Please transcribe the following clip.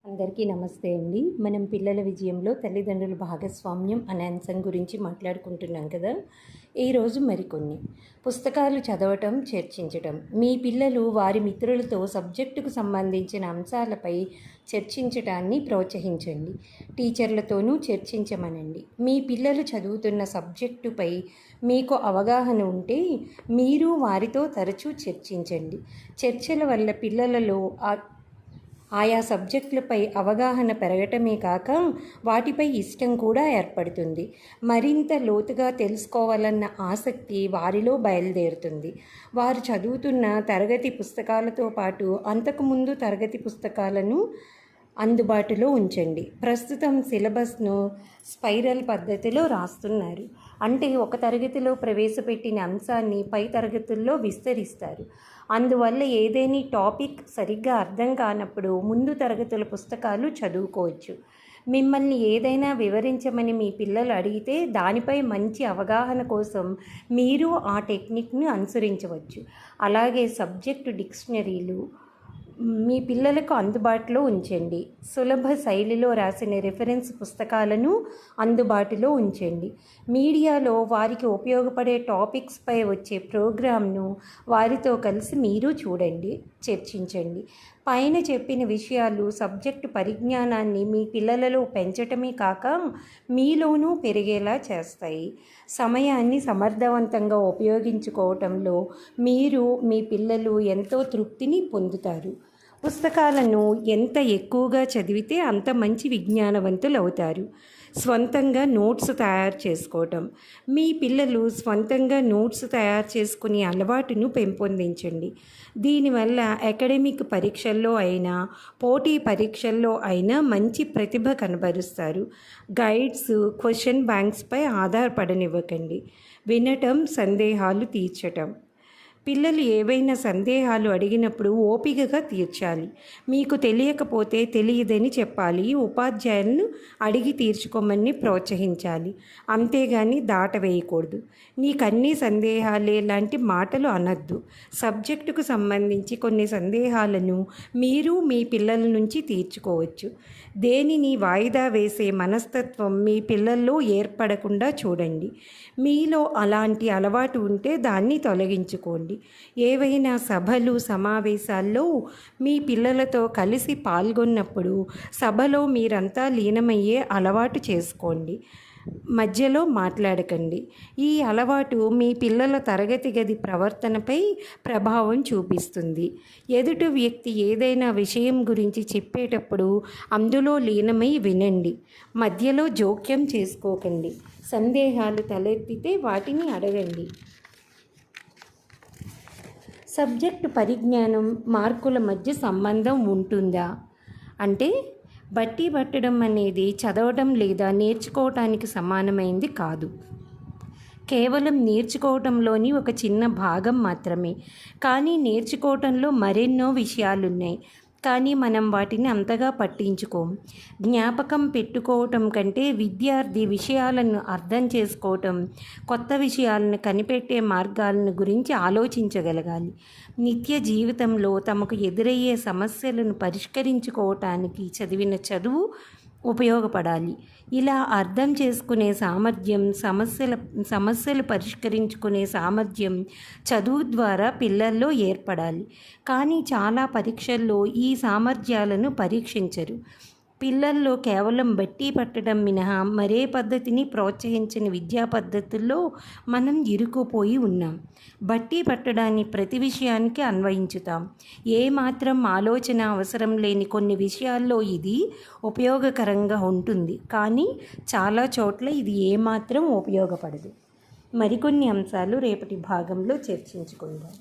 అందరికీ నమస్తే అండి. మనం పిల్లల విజయంలో తల్లిదండ్రుల భాగస్వామ్యం అనే అంశం గురించి మాట్లాడుకుంటున్నాం కదా. ఈరోజు మరికొన్ని పుస్తకాలు చదవటం, చర్చించటం. మీ పిల్లలు వారి మిత్రులతో సబ్జెక్టుకు సంబంధించిన అంశాలపై చర్చించటాన్ని ప్రోత్సహించండి. టీచర్లతోనూ చర్చించమనండి. మీ పిల్లలు చదువుతున్న సబ్జెక్టుపై మీకు అవగాహన ఉంటే మీరు వారితో తరచూ చర్చించండి. చర్చల వల్ల పిల్లలలో ఆయా సబ్జెక్టులపై అవగాహన పెరగటమే కాక వాటిపై ఇష్టం కూడా ఏర్పడుతుంది. మరింత లోతుగా తెలుసుకోవాలన్న ఆసక్తి వారిలో బయలుదేరుతుంది. వారు చదువుతున్న తరగతి పుస్తకాలతో పాటు అంతకుముందు తరగతి పుస్తకాలను అందుబాటులో ఉంచండి. ప్రస్తుతం సిలబస్ను స్పైరల్ పద్ధతిలో రాస్తున్నారు. అంటే ఒక తరగతిలో ప్రవేశపెట్టిన అంశాన్ని పై తరగతుల్లో విస్తరిస్తారు. అందువల్ల ఏదేని టాపిక్ సరిగ్గా అర్థం కానప్పుడు ముందు తరగతుల పుస్తకాలు చదువుకోవచ్చు. మిమ్మల్ని ఏదైనా వివరించమని మీ పిల్లలు అడిగితే దానిపై మంచి అవగాహన కోసం మీరు ఆ టెక్నిక్ను అనుసరించవచ్చు. అలాగే సబ్జెక్టు డిక్షనరీలు మీ పిల్లలకు అందుబాటులో ఉంచండి. సులభ శైలిలో రాసిన రిఫరెన్స్ పుస్తకాలను అందుబాటులో ఉంచండి. మీడియాలో వారికి ఉపయోగపడే టాపిక్స్పై వచ్చే ప్రోగ్రామ్ను వారితో కలిసి మీరు చూడండి, చర్చించండి. పైన చెప్పిన విషయాలు సబ్జెక్టు పరిజ్ఞానాన్ని మీ పిల్లలలో పెంచటమే కాక మీలోనూ పెరిగేలా చేస్తాయి. సమయాన్ని సమర్థవంతంగా ఉపయోగించుకోవటంలో మీరు మీ పిల్లలు ఎంతో తృప్తిని పొందుతారు. పుస్తకాలను ఎంత ఎక్కువగా చదివితే అంత మంచి విజ్ఞానవంతులు అవుతారు. స్వంతంగా నోట్స్ తయారు చేసుకోవటం. మీ పిల్లలు స్వంతంగా నోట్స్ తయారు చేసుకునే అలవాటును పెంపొందించండి. దీనివల్ల అకాడమిక్ పరీక్షల్లో అయినా పోటీ పరీక్షల్లో అయినా మంచి ప్రతిభ కనబరుస్తారు. Guides, question బ్యాంక్స్పై ఆధారపడనివ్వకండి. వినటం, సందేహాలు తీర్చటం. పిల్లలు ఏవైనా సందేహాలు అడిగినప్పుడు ఓపికగా తీర్చాలి. మీకు తెలియకపోతే తెలియదని చెప్పాలి. ఉపాధ్యాయులను అడిగి తీర్చుకోమని ప్రోత్సహించాలి. అంతేగాని దాటవేయకూడదు. నీకన్నీ సందేహాలే లాంటి మాటలు అనొద్దు. సబ్జెక్టుకు సంబంధించి కొన్ని సందేహాలను మీరు మీ పిల్లల నుంచి తీర్చుకోవచ్చు. దేనిని వాయిదా వేసే మనస్తత్వం మీ పిల్లల్లో ఏర్పడకుండా చూడండి. మీలో అలాంటి అలవాటు ఉంటే దాన్ని తొలగించుకోండి. ఏవైనా సభలు, సమావేశాల్లో మీ పిల్లలతో కలిసి పాల్గొన్నప్పుడు సభలో మీరంతా లీనమయ్యే అలవాటు చేసుకోండి. మధ్యలో మాట్లాడకండి. ఈ అలవాటు మీ పిల్లల తరగతి గది ప్రవర్తనపై ప్రభావం చూపిస్తుంది. ఎదుటి వ్యక్తి ఏదైనా విషయం గురించి చెప్పేటప్పుడు అందులో లీనమై వినండి. మధ్యలో జోక్యం చేసుకోకండి. సందేహాలు తలెత్తితే వాటిని అడగండి. సబ్జెక్టు పరిజ్ఞానం, మార్కుల మధ్య సంబంధం ఉంటుందా అంటే బట్టి పట్టడం అనేది చదవడం లేదా నేర్చుకోవటానికి సమానమైంది కాదు. కేవలం నేర్చుకోవటంలోని ఒక చిన్న భాగం మాత్రమే. కానీ నేర్చుకోవటంలో మరెన్నో విషయాలున్నాయి. కానీ మనం వాటిని అంతగా పట్టించుకోం. జ్ఞాపకం పెట్టుకోవటం కంటే విద్యార్థి విషయాలను అర్థం చేసుకోవటం, కొత్త విషయాలను కనిపెట్టే మార్గాలను గురించి ఆలోచించగలగాలి. నిత్య జీవితంలో తమకు ఎదురయ్యే సమస్యలను పరిష్కరించుకోవటానికి చదివిన చదువు ఉపయోగపడాలి. ఇలా అర్థం చేసుకునే సామర్థ్యం, సమస్యలు పరిష్కరించుకునే సామర్థ్యం చదువు ద్వారా పిల్లల్లో ఏర్పడాలి. కానీ చాలా పరీక్షల్లో ఈ సామర్థ్యాలను పరీక్షించరు. పిల్లల్లో కేవలం బట్టి పట్టడం మినహా మరే పద్ధతిని ప్రోత్సహించని విద్యా పద్ధతుల్లో మనం ఇరుక్కుపోయి ఉన్నాం. బట్టి పట్టడాన్ని ప్రతి విషయానికి అన్వయించుతాం. ఏమాత్రం ఆలోచన అవసరం లేని కొన్ని విషయాల్లో ఇది ఉపయోగకరంగా ఉంటుంది. కానీ చాలా చోట్ల ఇది ఏమాత్రం ఉపయోగపడదు. మరికొన్ని అంశాలు రేపటి భాగంలో చర్చించుకుందాం.